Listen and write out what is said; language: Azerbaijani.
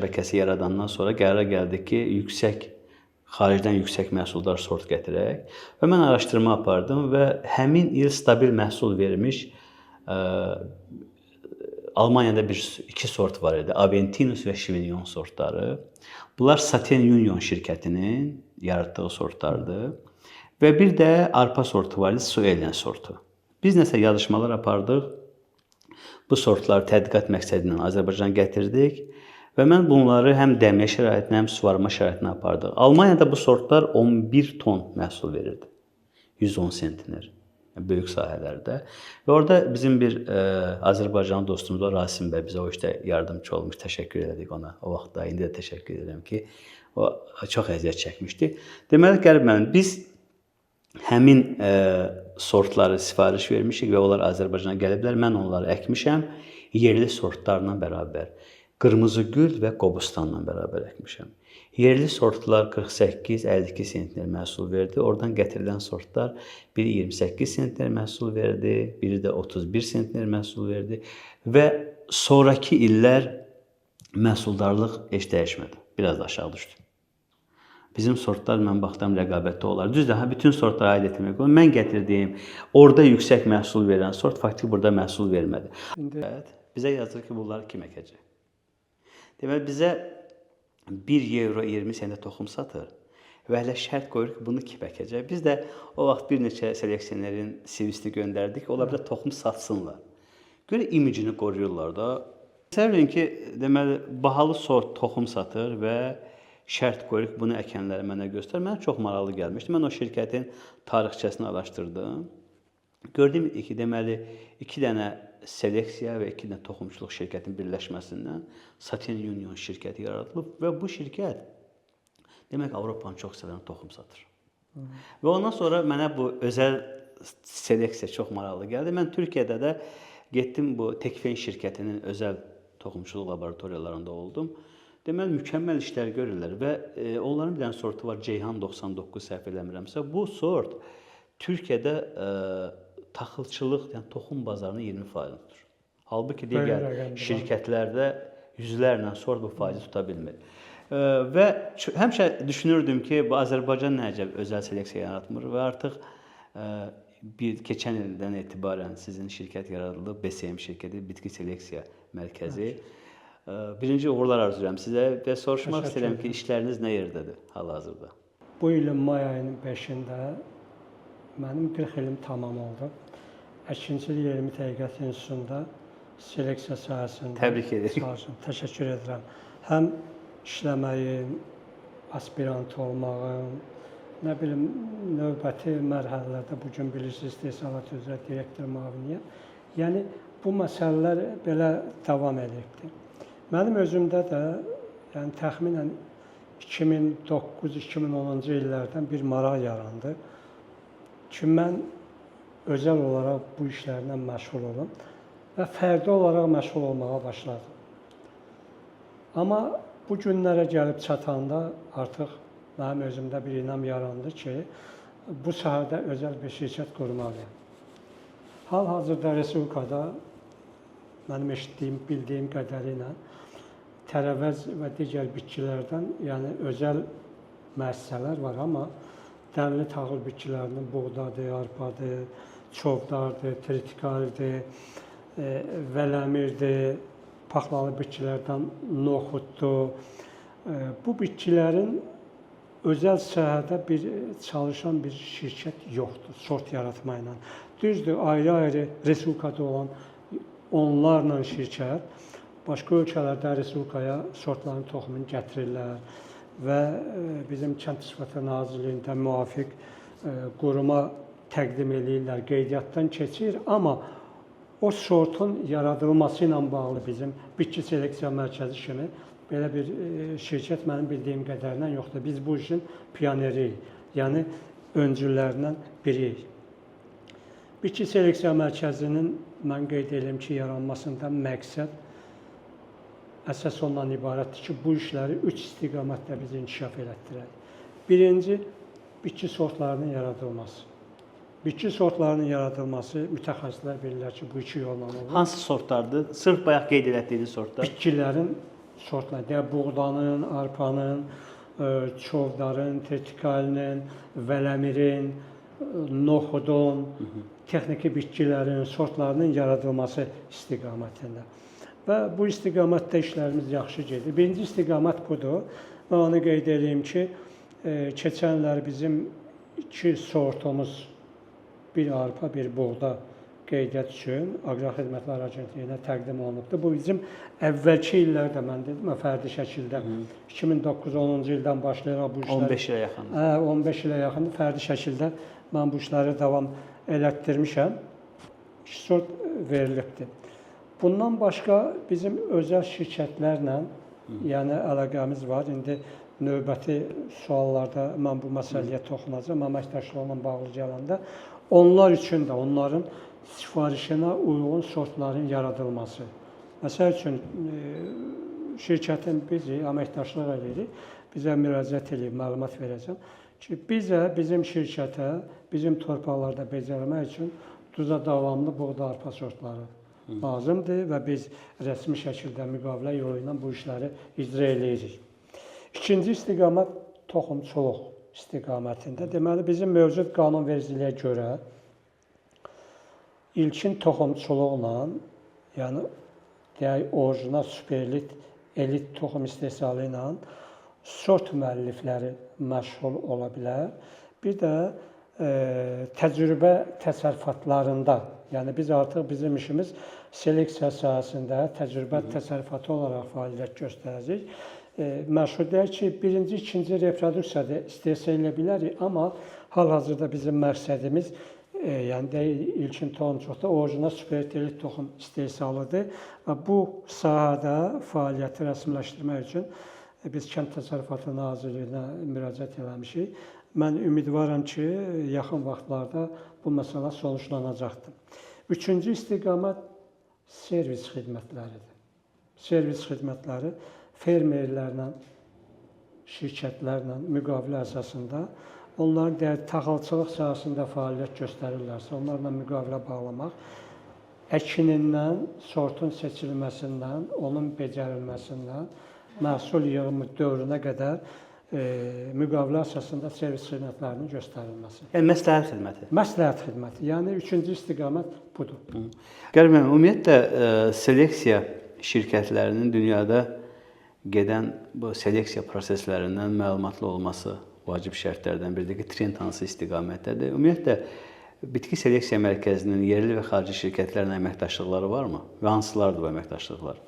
şəbəkəsi yaradandan sonra qərara gəldik ki, xaricdən yüksək məhsuldar sort gətirək və mən araşdırma apardım və həmin il stabil məhsul vermiş Almaniyada iki sort var idi. Aventinus və Chivignon sortları. Bunlar Saten Union şirkətinin yaratdığı sortlardır. Və bir də arpa sortu var idi, Suelen sortu. Biz nəsə yazışmalar apardıq. Bu sortları tədqiqat məqsədi ilə Azərbaycana gətirdik. Və mən bunları həm dəmiyə şəraitinə, həm suvarma şəraitinə apardıq. Almaniyada bu sortlar 11 ton məhsul verirdi. 110 sentner. Böyük sahələrdə. Və orada bizim bir Azərbaycan dostumuz var, Rasim bəy, bizə o işdə yardımcı olmuş. Təşəkkür elədik ona o vaxtda. İndi də təşəkkür edirəm ki, o çox əziyyət çəkmişdi. Deməli, qəribən biz həmin sortları sifariş vermişik və onlar Azərbaycana gəliblər. Mən onları əkmişəm, yerli sortlarla bərabər. Qırmızı gül və Qobustanla bərabər əkmişəm. Yerli sortlar 48-52 sentner məhsul verdi. Oradan gətirilən sortlar biri 28 sentner məhsul verdi, biri də 31 sentner məhsul verdi və sonrakı illər məhsuldarlıq heç dəyişmədi. Biraz da aşağı düşdü. Bizim sortlar mən baxdım rəqabətdə olar. Düzdür, bütün sortlara aid etmək olur. Mən gətirdiyim, orada yüksək məhsul verən sort faktiki burada məhsul vermədi. Bizə yazılır ki, bunları kim əkəcək? Deməli, bizə 1 euro 20 sentə toxum satır və hələ şərt qoyur ki, bunu kim əkəcək? Biz də o vaxt bir neçə seleksionerin CV-sini göndərdik, onlar da toxum satsınlar. Görə imicini qoruyurlar da. Təsəvvür edin ki, deməli, bahalı sort toxum satır və şərt qoyur ki, bunu əkənləri mənə göstər. Mənə çox maraqlı gəlmişdi. Mən o şirkətin tarixçəsini araşdırdım. Gördüm ki, deməli, 2 dənə seleksiya və 2 dənə toxumçuluq şirkətinin birləşməsindən Saten Union şirkəti yaradılıb və bu şirkət demək Avropanın çox hissələrinə toxum satır. Və ondan sonra mənə bu özəl seleksiya çox maraqlı gəldi. Mən Türkiyədə də getdim bu Tekfen şirkətinin özəl toxumçuluq laboratoriyalarında oldum. Deməli, mükəmməl işlər görürlər və onların bir dənə sortu var, Ceyhan 99 səhv eləmirəmsə. Bu sort Türkiyədə taxılçılıq, yəni toxum bazarının 20%-ni tutur. Halbuki digər şirkətlərdə yüzlərlə sort bu faizi tuta bilmir. Və həmişə düşünürdüm ki, bu Azərbaycan nəcəb özəl seleksiya yaratmır və artıq keçən ildən etibarən sizin şirkət yaradılıb, BSM şirkəti, Bitki Seleksiya Mərkəzi. Birinci uğurlar arzulayıram sizə və soruşmaq istəyirəm ki, işləriniz nə yerdədir hal-hazırda? Bu ilin may ayının 5-də mənim 40 ilim tamam oldu. Əkinçilik Elmi Tədqiqat İnstitutunda seleksiya sahəsində. Təbrik edirik. Təşəkkür edirəm. Həm işləməyim, aspirant olmağım, nə bilim, növbəti mərhələlərdə bugün bilirsiniz, istehsalat üzrə direktor müaviniyəm. Yəni, bu məsələlər belə davam edirdi. Mənim özümdə də yəni, təxminən 2009-2010-cu illərdən bir maraq yarandı ki, mən özəl olaraq bu işlərlə məşğul olum və fərdi olaraq məşğul olmağa başladım. Amma bu günlərə gəlib çatanda artıq mənim özümdə bir inam yarandı ki, bu sahədə özəl bir şirkət qurmalıyam. Hal-hazırda Respublikada mənim eşitdiyim, bildiyim qədərilə tərəvəz və digər bitkilərdən yəni özəl müəssisələr var, amma dənli taxıl bitkilərinin buğdadır, arpadır, çovdardır, tritikaridir, vələmirdir, paxlalı bitkilərdən noxuddur. Bu bitkilərin özəl sahədə çalışan bir şirkət yoxdur, sort yaratmayla. Düzdür, ayrı-ayrı Respublikada olan onlarla şirkət başqa ölkələrdə Respublikaya sortların toxumunu gətirirlər və bizim Kənd Təsərrüfatı Nazirliyində müvafiq quruma təqdim edirlər, qeydiyyatdan keçir, amma o sortun yaradılması ilə bağlı bizim Bitki Seleksiya Mərkəzi kimi belə bir şirkət mənim bildiyim qədərilə yoxdur. Biz bu işin pioneriyik, yəni öncüllərindən biriyik. Bitki Seleksiya Mərkəzinin mən qeyd edirəm ki, yaranmasında məqsəd əsas ondan ibarətdir ki, bu işləri 3 istiqamətdə biz inkişaf elətdirək. Birinci, bitki sortlarının yaradılması. Bitki sortlarının yaradılması, mütəxəssislər bilirlər ki, bu 2 yolla olur. Hansı sortlardır? Sırf bayaq qeyd etdiyiniz sortlar? Bitkilərin sortlar, deyək buğdanın, arpanın, çovdarın, tertikalinin, vələmirin, noxudun, texniki bitkilərin, sortlarının yaradılması istiqamətində. Və bu istiqamətdə işlərimiz yaxşı gedir. Birinci istiqamət budur. Mən onu qeyd edeyim ki, keçən illər bizim 2 sortumuz, bir arpa, bir buğda qeydiyyat üçün Aqrar Xidmətlər Agentliyinə təqdim olunubdur. Bu bizim əvvəlki illərdə mən dedim, fərdi şəkildə 2009-10-cu ildən başlayaraq bu işləri 15 ilə yaxın. 15 ilə yaxındır fərdi şəkildə mən bu işləri davam elətdirmişəm. 2 sort verilibdir. Bundan başqa bizim özəl şirkətlərlə yəni əlaqəmiz var. İndi növbəti suallarda mən bu məsələyə toxunacağam. Əməkdaşlıqla bağlı gələndə onlar üçün də onların sifarişinə uyğun sortların yaradılması. Məsəl üçün şirkətin bizi əməkdaşlıq edirik. Bizə müraciət edib məlumat verəcəm ki, bizim şirkətə, bizim torpaqlarda becərmək üçün duza davamlı buğda arpa sortları lazımdır və biz rəsmi şəkildə müqavilə yolu ilə bu işləri icra edirik. İkinci istiqamət toxumçuluq istiqamətində. Deməli, bizim mövcud qanunvericiliyə görə ilkin toxumçuluqla, yəni deyək, orijinal superlit, elit toxum istehsalı ilə sort müəllifləri məşğul ola bilər. Bir də təcrübə təsərrüfatlarında, yəni biz artıq bizim işimiz seleksiya sahəsində təcrübə təsərrüfatı olaraq fəaliyyət göstərəcək. Məşhur deyək ki, birinci, ikinci reproduksiyada istehsal edə bilərik, amma hal-hazırda bizim məqsədimiz yəni ilkin toxumçuluqda orijinal superlit toxum istehsalıdır və bu sahədə fəaliyyəti rəsmiləşdirmək üçün biz Kənd Təsərrüfatı Nazirliyinə müraciət eləmişik. Mən ümidvaram ki, yaxın vaxtlarda bu məsələ sonuçlanacaqdır. Üçüncü istiqamət servis xidmətləridir. Servis xidmətləri fermerlərlə, şirkətlərlə müqavilə əsasında onların taxılçılıq sahəsində fəaliyyət göstərirlərsə, onlarla müqavilə bağlamaq, əkinindən, sortun seçilməsindən, onun becərilməsindən, məhsul yığımı dövrünə qədər müqavilə əsasında servis xidmətlərinin göstərilməsi. Yəni məsləhət xidməti. Məsləhət xidməti. Yəni üçüncü istiqamət budur. Qərib müəllim, ümumiyyətlə seleksiya şirkətlərinin dünyada gedən bu seleksiya proseslərindən məlumatlı olması vacib şərtlərdən biridir ki, trend hansı istiqamətdədir? Ümumiyyətlə bitki seleksiya mərkəzinin yerli və xarici şirkətlərlə əməkdaşlıqları varmı və hansılardır bu əməkdaşlıqlar?